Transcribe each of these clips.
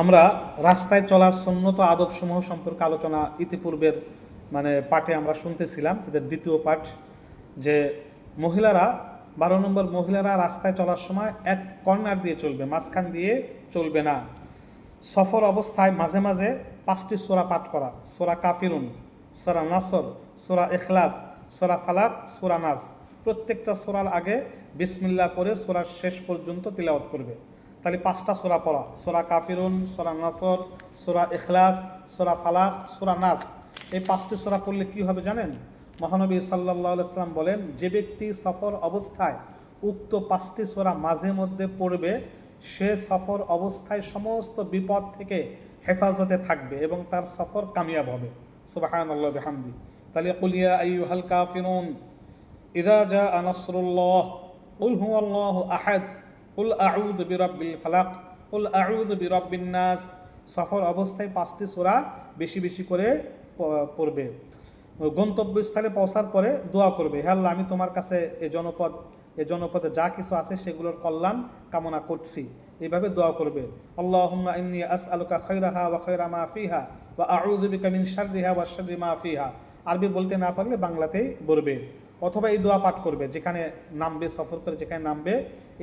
আমরা রাস্তায় চলার সুন্নত আদবসমূহ সম্পর্কে আলোচনা ইতিপূর্বের পাঠে আমরা শুনতেছিলাম। এদের দ্বিতীয় পাঠ যে মহিলারা 12 নম্বর, মহিলারা রাস্তায় চলার সময় এক কর্নার দিয়ে চলবে, মাঝখান দিয়ে চলবে না। সফর অবস্থায় মাঝে মাঝে 5টি সূরা পাঠ করা: সূরা কাফিরুন, সূরা নাসর, সূরা ইখলাস, সূরা ফালাক, সূরা নাস। প্রত্যেকটা সূরার আগে বিসমিল্লাহ পড়ে সূরার শেষ পর্যন্ত তিলাওয়াত করবে। তাহলে 5টা সূরা পড়া: সূরা কাফিরুন, সূরা নাসর, সূরা ইখলাস, সূরা ফালাক, সূরা নাস। এই 5টি সূরা পড়লে কি হবে জানেন? মহানবী সাল্লাল্লাহু আলাইহি ওয়াসাল্লাম বলেন, যে ব্যক্তি সফর অবস্থায় উক্ত 5টি সূরা মাঝে মধ্যে পড়বে, সে সফর অবস্থায় সমস্ত বিপদ থেকে হেফাজতে থাকবে এবং তার সফর কামিয়াব হবে। সুবহানাল্লাহি ওয়া বিহামদি। তাহলে কুল ইয়া আইয়ুহাল কাফিরুন ইযা জাআ নাসরুল্লাহ কুল হুয়াল্লাহু আহাদ কুল আউযু বিরাব্বিল ফালাক কুল আউযু বিরাব্বিন নাস। সফর অবস্থায় 5টি সূরা বেশি বেশি করে পড়বে। গন্তব্যস্থলে পৌঁছার পরে দোয়া করবে, হে আল্লাহ, আমি তোমার কাছে এ জনপদে যা কিছু আছে সেগুলোর কল্যাণ কামনা করছি। এইভাবে দোয়া করবে, আল্লাহুম্মা ইন্নী আসআলুকা খায়রাহা ওয়া খায়রা মা ফিহা ওয়া আউযু বিকা মিন শাররিহা ওয়া শাররি মা ফিহা। আরবি বলতে না পারলে বাংলাতেই বলবে। অথবা এই দোয়া পাঠ করবে, যেখানে নামবে, সফর করে যেখানে নামবে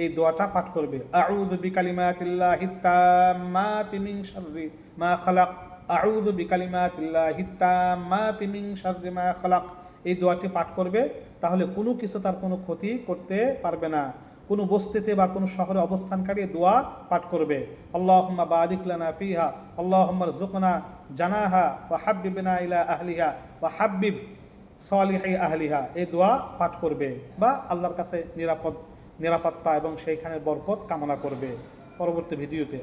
এই দোয়াটা পাঠ করবে, আউযু বিকালিমাতিল্লাহি তাম্মাতি মিন শাররি মা খালাক, আউযু বিকালিমাতিল্লাহি তাম্মাতি মিন শাররি মা খালাক। এই দোয়াটি পাঠ করবে, তাহলে কোনো কিছু তার কোনো ক্ষতি করতে পারবে না। কোনো বস্তিতে বা কোনো শহরে অবস্থানকারী দোয়া পাঠ করবে, আল্লাহুম্মা বারিক লানা ফিহা আল্লাহুম্মা রযুকনা জানাহা ওয়া হাব্বিবনা ইলা আহলিহা ওয়া হাব্বিব সালিহি আহলিহা। এই দোয়া পাঠ করবে বা আল্লাহর কাছে নিরাপত্তা এবং সেইখানে বরকত কামনা করবে। পরবর্তী ভিডিওতে